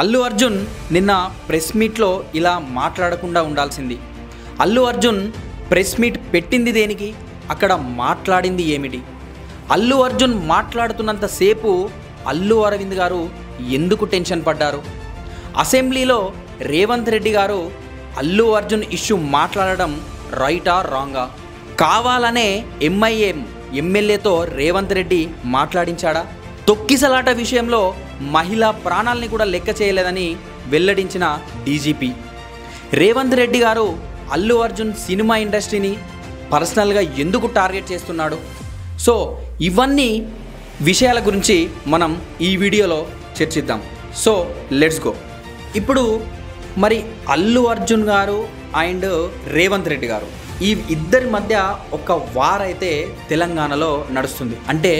అల్లు అర్జున్ నిన్న ప్రెస్ మీట్లో ఇలా మాట్లాడకుండా ఉండాల్సింది. అల్లు అర్జున్ ప్రెస్ మీట్ పెట్టింది దేనికి, అక్కడ మాట్లాడింది ఏమిటి? అల్లు అర్జున్ మాట్లాడుతున్నంతసేపు అల్లు అరవింద్ గారు ఎందుకు టెన్షన్ పడ్డారు? అసెంబ్లీలో రేవంత్ రెడ్డి గారు అల్లు అర్జున్ ఇష్యూ మాట్లాడడం రైటా రాంగా? కావాలనే ఎంఐఎం ఎమ్మెల్యేతో రేవంత్ రెడ్డి మాట్లాడించాడా? తొక్కిసలాట విషయంలో మహిళా ప్రాణాలని కూడా లెక్క చేయలేదని వెల్లడించిన డీజీపీ రేవంత్ రెడ్డి గారు అల్లు అర్జున్ సినిమా ఇండస్ట్రీని పర్సనల్గా ఎందుకు టార్గెట్ చేస్తున్నాడు? సో ఇవన్నీ విషయాల గురించి మనం ఈ వీడియోలో చర్చిద్దాం. So let's go. ఇప్పుడు మరి అల్లు అర్జున్ గారు అండ్ రేవంత్ రెడ్డి గారు ఈ ఇద్దరి మధ్య ఒక వార్ అయితే తెలంగాణలో నడుస్తుంది. అంటే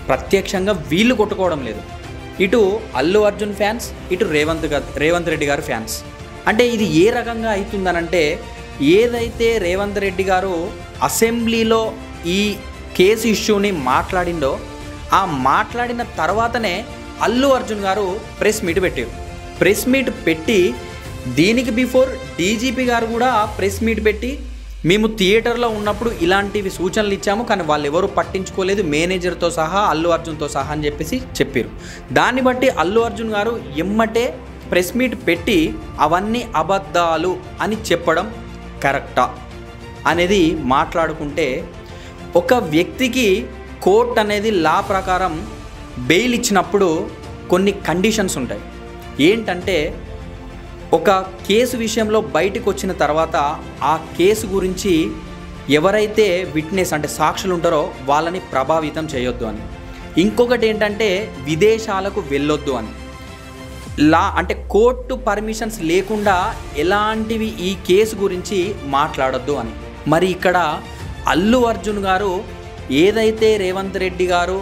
ప్రత్యక్షంగా వీళ్ళు కొట్టుకోవడం లేదు. ఇటు అల్లు అర్జున్ ఫ్యాన్స్, ఇటు రేవంత్ రెడ్డి గారు ఫ్యాన్స్. అంటే ఇది ఏ రకంగా అవుతుందనంటే, ఏదైతే రేవంత్ రెడ్డి గారు అసెంబ్లీలో ఈ కేసు ఇష్యూని మాట్లాడిండో ఆ మాట్లాడిన తర్వాతనే అల్లు అర్జున్ గారు ప్రెస్ మీట్ పెట్టారు. ప్రెస్ మీట్ పెట్టి దీనికి బిఫోర్ డీజీపీ గారు కూడా ప్రెస్ మీట్ పెట్టి మేము థియేటర్లో ఉన్నప్పుడు ఇలాంటివి సూచనలు ఇచ్చాము, కానీ వాళ్ళు ఎవరు పట్టించుకోలేదు, మేనేజర్తో సహా అల్లు అర్జున్తో సహా అని చెప్పారు. దాన్ని బట్టి అల్లు అర్జున్ గారు ఎమ్మటే ప్రెస్ మీట్ పెట్టి అవన్నీ అబద్ధాలు అని చెప్పడం కరెక్టా అనేది మాట్లాడుకుంటే, ఒక వ్యక్తికి కోర్ట్ అనేది లా ప్రకారం బెయిల్ ఇచ్చినప్పుడు కొన్ని కండిషన్స్ ఉంటాయి. ఏంటంటే, ఒక కేసు విషయంలో బయటకు వచ్చిన తర్వాత ఆ కేసు గురించి ఎవరైతే విట్నెస్ అంటే సాక్షులు ఉంటారో వాళ్ళని ప్రభావితం చేయొద్దు అని, ఇంకొకటి ఏంటంటే విదేశాలకు వెళ్ళొద్దు అని, లా అంటే కోర్టు పర్మిషన్స్ లేకుండా ఎలాంటివి ఈ కేసు గురించి మాట్లాడొద్దు అని. మరి ఇక్కడ అల్లు అర్జున్ గారు ఏదైతే రేవంత్ రెడ్డి గారు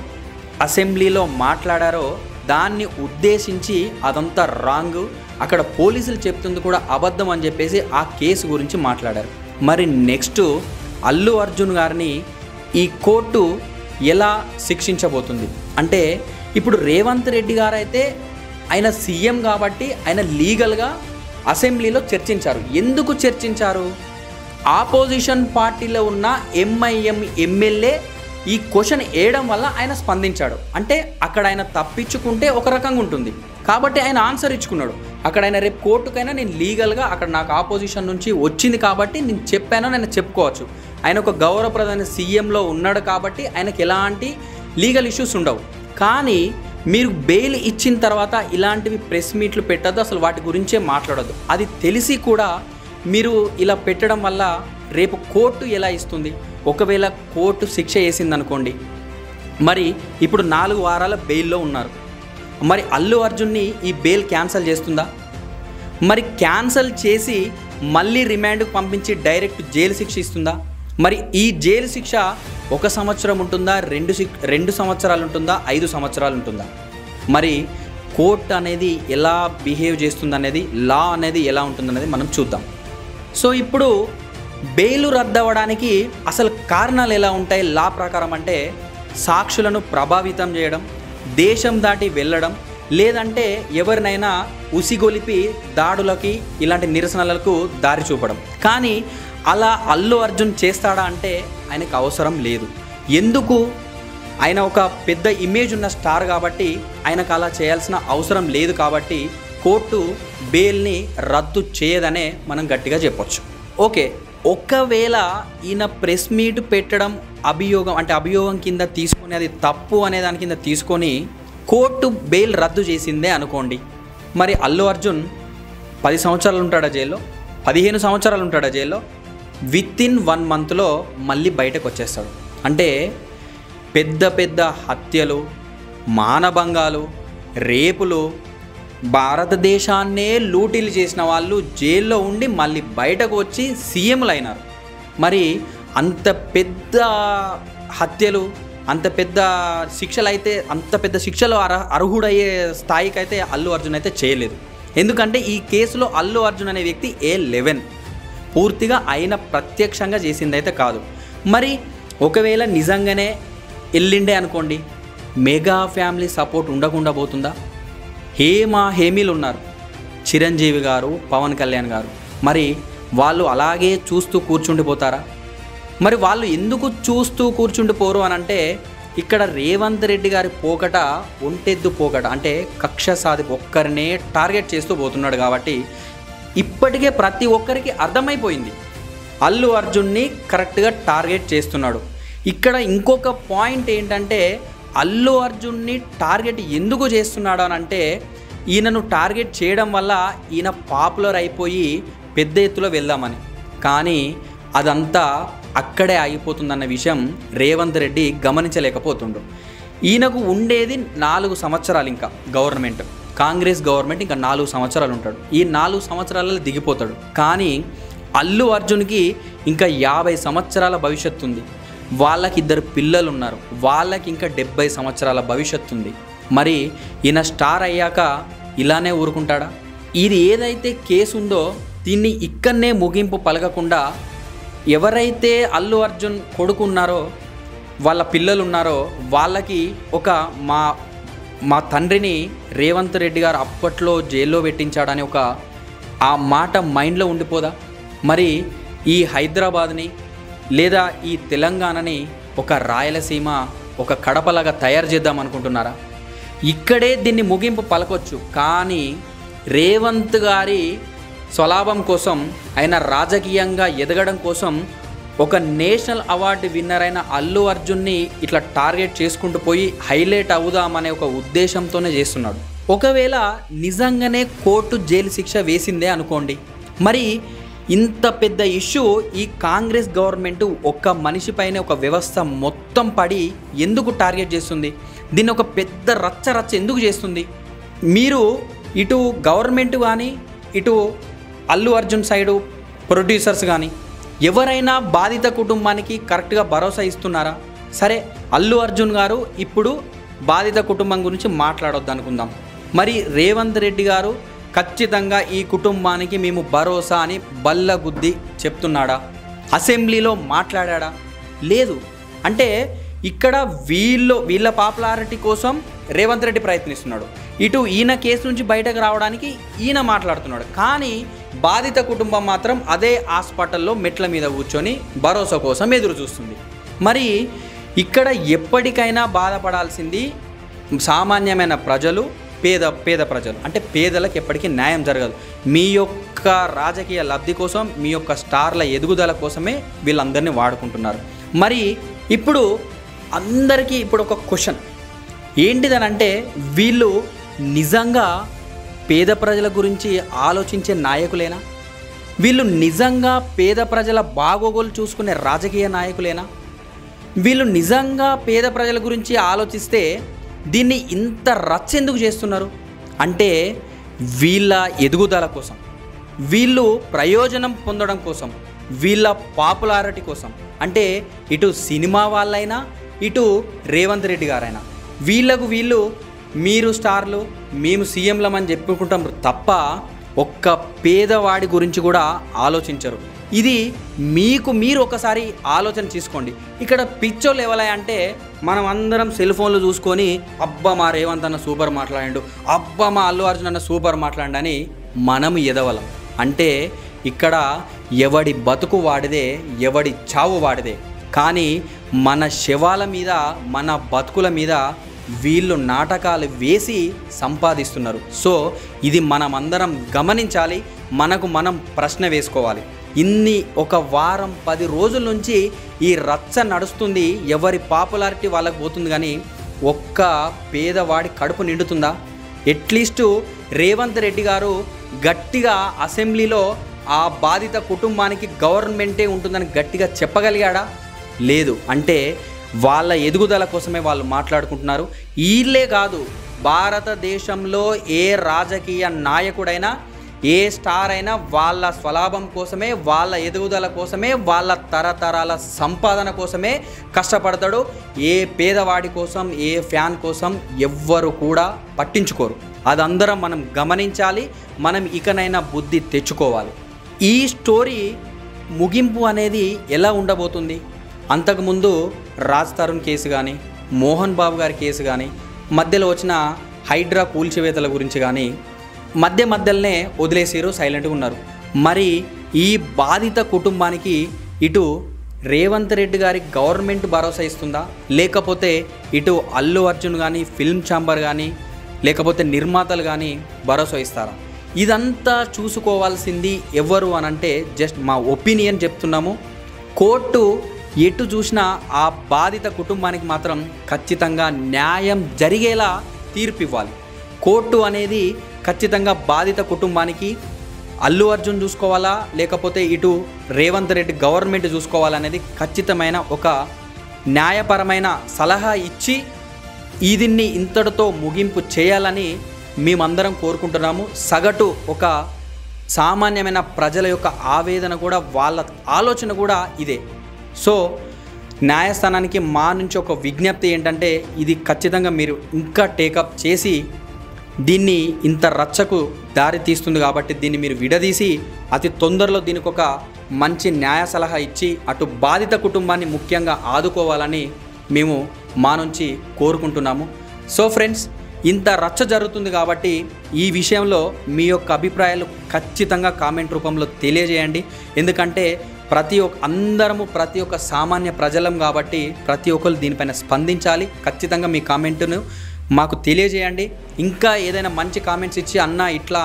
అసెంబ్లీలో మాట్లాడారో దాన్ని ఉద్దేశించి అదంతా రాంగ్, అక్కడ పోలీసులు చెప్తుంది కూడా అబద్ధం అని చెప్పేసి ఆ కేసు గురించి మాట్లాడారు. మరి నెక్స్ట్ అల్లు అర్జున్ గారిని ఈ కోర్టు ఎలా శిక్షించబోతుంది అంటే, ఇప్పుడు రేవంత్ రెడ్డి గారు అయితే ఆయన సీఎం కాబట్టి ఆయన లీగల్గా అసెంబ్లీలో చర్చించారు. ఎందుకు చర్చించారు? ఆపోజిషన్ పార్టీలో ఉన్న ఎంఐఎం ఎమ్మెల్యే ఈ క్వశ్చన్ వేయడం వల్ల ఆయన స్పందించాడు. అంటే అక్కడ ఆయన తప్పించుకుంటే ఒక రకంగా ఉంటుంది కాబట్టి ఆయన ఆన్సర్ ఇచ్చుకున్నాడు. అక్కడ ఆయన రేపు కోర్టుకైనా నేను లీగల్గా అక్కడ నాకు ఆపోజిషన్ నుంచి వచ్చింది కాబట్టి నేను చెప్పానో నేను చెప్పుకోవచ్చు. ఆయన ఒక గౌరవప్రదమైన సీఎంలో ఉన్నాడు కాబట్టి ఆయనకి ఎలాంటి లీగల్ ఇష్యూస్ ఉండవు. కానీ మీరు బెయిల్ ఇచ్చిన తర్వాత ఇలాంటివి ప్రెస్ మీట్లు పెట్టద్దు, అసలు వాటి గురించే మాట్లాడద్దు. అది తెలిసి కూడా మీరు ఇలా పెట్టడం వల్ల రేపు కోర్టు ఎలా ఇస్తుంది? ఒకవేళ కోర్టు శిక్ష వేసిందనుకోండి, మరి ఇప్పుడు 4 వారాల బెయిల్లో ఉన్నారు. మరి అల్లు అర్జున్ని ఈ బెయిల్ క్యాన్సిల్ చేస్తుందా? మరి క్యాన్సిల్ చేసి మళ్ళీ రిమాండ్కు పంపించి డైరెక్ట్ జైలు శిక్ష ఇస్తుందా? మరి ఈ జైలు శిక్ష 1 సంవత్సరం ఉంటుందా, 2 సంవత్సరాలు ఉంటుందా, 5 సంవత్సరాలు ఉంటుందా? మరి కోర్టు అనేది ఎలా బిహేవ్ చేస్తుంది అనేది, లా అనేది ఎలా ఉంటుందనేది మనం చూద్దాం. సో ఇప్పుడు బెయిల్ రద్దవడానికి అసలు కారణాలు ఎలా ఉంటాయి లా ప్రకారం అంటే, సాక్షులను ప్రభావితం చేయడం, దేశం దాటి వెళ్ళడం, లేదంటే ఎవరినైనా ఉసిగొలిపి దాడులకి ఇలాంటి నిరసనలకు దారి చూపడం. కానీ అలా అల్లు అర్జున్ చేస్తాడా అంటే ఆయనకు అవసరం లేదు. ఎందుకు? ఆయన ఒక పెద్ద ఇమేజ్ ఉన్న స్టార్ కాబట్టి ఆయనకు అలా చేయాల్సిన అవసరం లేదు. కాబట్టి కోర్టు బెయిల్ని రద్దు చేయదనే మనం గట్టిగా చెప్పొచ్చు. ఓకే, ఒకవేళ ఈయన ప్రెస్ మీట్ పెట్టడం అభియోగం కింద తీసుకొని అది తప్పు అనే దాని కింద తీసుకొని కోర్టు బెయిల్ రద్దు చేసిందే అనుకోండి, మరి అల్లు అర్జున్ 10 సంవత్సరాలు ఉంటాడా జైల్లో, 15 సంవత్సరాలు ఉంటాడా జైల్లో? వితిన్ 1 మంత్లో మళ్ళీ బయటకు వచ్చేస్తాడు. అంటే పెద్ద పెద్ద హత్యలు, మానభంగాలు, రేపులు, భారతదేశాన్నే లూటీలు చేసిన వాళ్ళు జైల్లో ఉండి మళ్ళీ బయటకు వచ్చి సీఎంలు అయినారు. మరి అంత పెద్ద హత్యలు, అంత పెద్ద శిక్షలు అయితే, అంత పెద్ద శిక్షలు అర్హుడయ్యే స్థాయికి అయితే అల్లు అర్జున్ అయితే చేయలేదు. ఎందుకంటే ఈ కేసులో అల్లు అర్జున్ అనే వ్యక్తి A11 పూర్తిగా ఆయన ప్రత్యక్షంగా చేసింది అయితే కాదు. మరి ఒకవేళ నిజంగానే వెళ్ళిండే అనుకోండి, మెగా ఫ్యామిలీ సపోర్ట్ ఉండకుండా పోతుందా? హేమీలు ఉన్నారు, చిరంజీవి గారు, పవన్ కళ్యాణ్ గారు. మరి వాళ్ళు అలాగే చూస్తూ కూర్చుండిపోతారా? మరి వాళ్ళు ఎందుకు చూస్తూ కూర్చుండిపోరు అని అంటే, ఇక్కడ రేవంత్ రెడ్డి గారి పోకట ఒంటెద్దు పోకట, అంటే కక్ష సాధి ఒక్కరినే టార్గెట్ చేస్తూ పోతున్నాడు. కాబట్టి ఇప్పటికే ప్రతి ఒక్కరికి అర్థమైపోయింది అల్లు అర్జున్ని కరెక్ట్గా టార్గెట్ చేస్తున్నాడు. ఇక్కడ ఇంకొక పాయింట్ ఏంటంటే, అల్లు అర్జున్ని టార్గెట్ ఎందుకు చేస్తున్నాడు అని అంటే, ఈయనను టార్గెట్ చేయడం వల్ల ఈయన పాపులర్ అయిపోయి పెద్ద ఎత్తులో వెళ్దామని. కానీ అదంతా అక్కడే ఆగిపోతుందన్న విషయం రేవంత్ రెడ్డి గమనించలేకపోతుండు. ఈయనకు ఉండేది 4 సంవత్సరాలు, ఇంకా గవర్నమెంట్, కాంగ్రెస్ గవర్నమెంట్ ఇంకా 4 సంవత్సరాలు ఉంటాడు. ఈ 4 సంవత్సరాలలో దిగిపోతాడు. కానీ అల్లు అర్జున్కి ఇంకా 50 సంవత్సరాల భవిష్యత్తు ఉంది. వాళ్ళకి 2 పిల్లలు ఉన్నారు, వాళ్ళకి ఇంకా 70 సంవత్సరాల భవిష్యత్తు ఉంది. మరి ఈయన స్టార్ అయ్యాక ఇలానే ఊరుకుంటాడా? ఇది ఏదైతే కేసు ఉందో దీన్ని ఇక్కడనే ముగింపు పలకకుండా, ఎవరైతే అల్లు అర్జున్ కొడుకు ఉన్నారో, వాళ్ళ పిల్లలు ఉన్నారో, వాళ్ళకి ఒక మా తండ్రిని రేవంత్ రెడ్డి గారు అప్పట్లో జైల్లో పెట్టించాడని ఒక ఆ మాట మైండ్లో ఉండిపోదా? మరి ఈ హైదరాబాద్ని లేదా ఈ తెలంగాణని ఒక రాయలసీమ, ఒక కడపలాగా తయారు చేద్దాం అనుకుంటున్నారా? ఇక్కడే దీన్ని ముగింపు పలకొచ్చు. కానీ రేవంత్ గారి స్వలాభం కోసం, ఆయన రాజకీయంగా ఎదగడం కోసం ఒక నేషనల్ అవార్డు విన్నర్ అయిన అల్లు అర్జున్ని ఇట్లా టార్గెట్ చేసుకుంటూ పోయి హైలైట్ అవుదామనే ఒక ఉద్దేశంతోనే చేస్తున్నాడు. ఒకవేళ నిజంగానే కోర్టు జైలు శిక్ష వేసిందే అనుకోండి, మరి ఇంత పెద్ద ఇష్యూ ఈ కాంగ్రెస్ గవర్నమెంట్ ఒక్క మనిషి పైన, ఒక వ్యవస్థ మొత్తం పడి ఎందుకు టార్గెట్ చేస్తుంది? దీన్ని ఒక పెద్ద రచ్చ ఎందుకు చేస్తుంది? మీరు ఇటు గవర్నమెంట్ కానీ, ఇటు అల్లు అర్జున్ సైడు ప్రొడ్యూసర్స్ కానీ ఎవరైనా బాధిత కుటుంబానికి కరెక్ట్గా భరోసా ఇస్తున్నారా? సరే, అల్లు అర్జున్ గారు ఇప్పుడు బాధిత కుటుంబం గురించి మాట్లాడొద్దు అనుకుందాం. మరి రేవంత్ రెడ్డి గారు ఖచ్చితంగా ఈ కుటుంబానికి మేము భరోసా అని బల్లగుద్ది చెప్తున్నాడా? అసెంబ్లీలో మాట్లాడా? లేదు. అంటే ఇక్కడ వీళ్ళ పాపులారిటీ కోసం రేవంత్ రెడ్డి ప్రయత్నిస్తున్నాడు, ఇటు ఈయన కేసు నుంచి బయటకు రావడానికి ఈయన మాట్లాడుతున్నాడు. కానీ బాధిత కుటుంబం మాత్రం అదే హాస్పిటల్లో మెట్ల మీద కూర్చొని భరోసా కోసం ఎదురు చూస్తుంది. మరి ఇక్కడ ఎప్పటికైనా బాధపడాల్సింది సామాన్యమైన ప్రజలు, పేద ప్రజలు. అంటే పేదలకు ఎప్పటికీ న్యాయం జరగదు. మీ యొక్క రాజకీయ లబ్ధి కోసం, మీ యొక్క స్టార్ల ఎదుగుదల కోసమే వీళ్ళందరినీ వాడుకుంటున్నారు. మరి ఇప్పుడు అందరికీ ఇప్పుడు ఒక క్వశ్చన్ ఏంటిదనంటే, వీళ్ళు నిజంగా పేద ప్రజల గురించి ఆలోచించే నాయకులేనా? వీళ్ళు నిజంగా పేద ప్రజల బాగోగులు చూసుకునే రాజకీయ నాయకులేనా? వీళ్ళు నిజంగా పేద ప్రజల గురించి ఆలోచిస్తే దీన్ని ఇంత రచ్చ ఎందుకు చేస్తున్నారు? అంటే వీళ్ళ ఎదుగుదల కోసం, వీళ్ళు ప్రయోజనం పొందడం కోసం, వీళ్ళ పాపులారిటీ కోసం. అంటే ఇటు సినిమా వాళ్ళైనా, ఇటు రేవంత్ రెడ్డి గారైనా, వీళ్ళు మీరు స్టార్లు, మేము సీఎంలమని చెప్పుకుంటాం తప్ప ఒక్క పేదవాడి గురించి కూడా ఆలోచించరు. ఇది మీరు ఒకసారి ఆలోచన చేసుకోండి. ఇక్కడ పిచ్చోళ్ళు ఎవలై అంటే, మనం అందరం సెల్ ఫోన్లు చూసుకొని అబ్బా మా రేవంత్ అన్న సూపర్ మాట్లాడాడు, అబ్బా మా అల్లు అర్జున్ అన్న సూపర్ మాట్లాడని మనం ఎదవలం. అంటే ఇక్కడ ఎవడి బతుకు వాడిదే, ఎవడి చావు వాడిదే. కానీ మన శవాల మీద, మన బతుకుల మీద వీళ్ళు నాటకాలు వేసి సంపాదిస్తున్నారు. సో ఇది మనమందరం గమనించాలి, మనకు మనం ప్రశ్న వేసుకోవాలి. ఒక వారం 10 రోజుల నుంచి ఈ రచ్చ నడుస్తుంది. ఎవరి పాపులారిటీ వాళ్ళకు పోతుంది, కానీ ఒక్క పేదవాడి కడుపు నిండుతుందా? అట్లీస్ట్ రేవంత్ రెడ్డి గారు గట్టిగా అసెంబ్లీలో ఆ బాధిత కుటుంబానికి గవర్నమెంటే ఉంటుందని గట్టిగా చెప్పగలిగాడా? లేదు. అంటే వాళ్ళ ఎదుగుదల కోసమే వాళ్ళు మాట్లాడుకుంటున్నారు. వీళ్ళే కాదు, భారతదేశంలో ఏ రాజకీయ నాయకుడైనా, ఏ స్టార్ అయినా వాళ్ళ స్వలాభం కోసమే, వాళ్ళ ఎదుగుదల కోసమే, వాళ్ళ తరతరాల సంపాదన కోసమే కష్టపడతాడు. ఏ పేదవాడి కోసం, ఏ ఫ్యాన్ కోసం ఎవ్వరు కూడా పట్టించుకోరు. అదందరం మనం గమనించాలి. మనం ఇకనైనా బుద్ధి తెచ్చుకోవాలి. ఈ స్టోరీ ముగింపు అనేది ఎలా ఉండబోతుంది? అంతకుముందు రాజ్ తరుణ్ కేసు కానీ, మోహన్ బాబు గారి కేసు కానీ, మధ్యలో వచ్చిన హైడ్రా కూల్చివేతల గురించి కానీ మధ్యలోనే వదిలేసారు, సైలెంట్గా ఉన్నారు. మరి ఈ బాధిత కుటుంబానికి ఇటు రేవంత్ రెడ్డి గారి గవర్నమెంట్ భరోసా ఇస్తుందా, లేకపోతే ఇటు అల్లు అర్జున్ కానీ ఫిల్మ్ ఛాంబర్ కానీ లేకపోతే నిర్మాతలు కానీ భరోసా ఇస్తారా? ఇదంతా చూసుకోవాల్సింది ఎవరు అనంటే జస్ట్ మా ఒపీనియన్ చెప్తున్నాము. కోర్టు ఎటు చూసినా ఆ బాధిత కుటుంబానికి మాత్రం ఖచ్చితంగా న్యాయం జరిగేలా తీర్పు ఇవ్వాలి. కోర్టు అనేది ఖచ్చితంగా బాధిత కుటుంబానికి అల్లు అర్జున్ చూసుకోవాలా, లేకపోతే ఇటు రేవంత్ రెడ్డి గవర్నమెంట్ చూసుకోవాలనేది ఖచ్చితమైన ఒక న్యాయపరమైన సలహా ఇచ్చి దీన్ని ఇంతటితో ముగింపు చేయాలని మేమందరం కోరుకుంటున్నాము. సగటు ఒక సామాన్యమైన ప్రజల యొక్క ఆవేదన కూడా, వాళ్ళ ఆలోచన కూడా ఇదే. సో న్యాయస్థానానికి మా నుంచి ఒక విజ్ఞప్తి ఏంటంటే, ఇది ఖచ్చితంగా మీరు ఇంకా టేకప్ చేసి దీన్ని ఇంత రచ్చకు దారి తీస్తుంది కాబట్టి దీన్ని మీరు విడదీసి అతి తొందరలో దీనికి ఒక మంచి న్యాయ సలహా ఇచ్చి అటు బాధిత కుటుంబాన్ని ముఖ్యంగా ఆదుకోవాలని మేము మా నుంచి కోరుకుంటున్నాము. సో ఫ్రెండ్స్, ఇంత రచ్చ జరుగుతుంది కాబట్టి ఈ విషయంలో మీ యొక్క అభిప్రాయాలు ఖచ్చితంగా కామెంట్ రూపంలో తెలియజేయండి. ఎందుకంటే ప్రతి ఒక్క సామాన్య ప్రజలం కాబట్టి ప్రతి ఒక్కరు దీనిపైన స్పందించాలి. ఖచ్చితంగా మీ కామెంట్ను మాకు తెలియజేయండి. ఇంకా ఏదైనా మంచి కామెంట్స్ ఇచ్చి అన్న ఇట్లా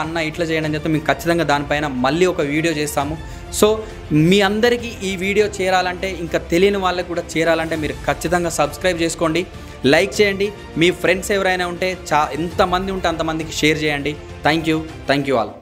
చేయండి అని చెప్తే మేము ఖచ్చితంగా దానిపైన మళ్ళీ ఒక వీడియో చేస్తాము. సో మీ అందరికీ ఈ వీడియో చేరాలంటే, ఇంకా తెలియని వాళ్ళకి కూడా చేరాలంటే మీరు ఖచ్చితంగా సబ్స్క్రైబ్ చేసుకోండి, లైక్ చేయండి. మీ ఫ్రెండ్స్ ఎవరైనా ఉంటే ఎంతమంది ఉంటే అంతమందికి షేర్ చేయండి. Thank you all.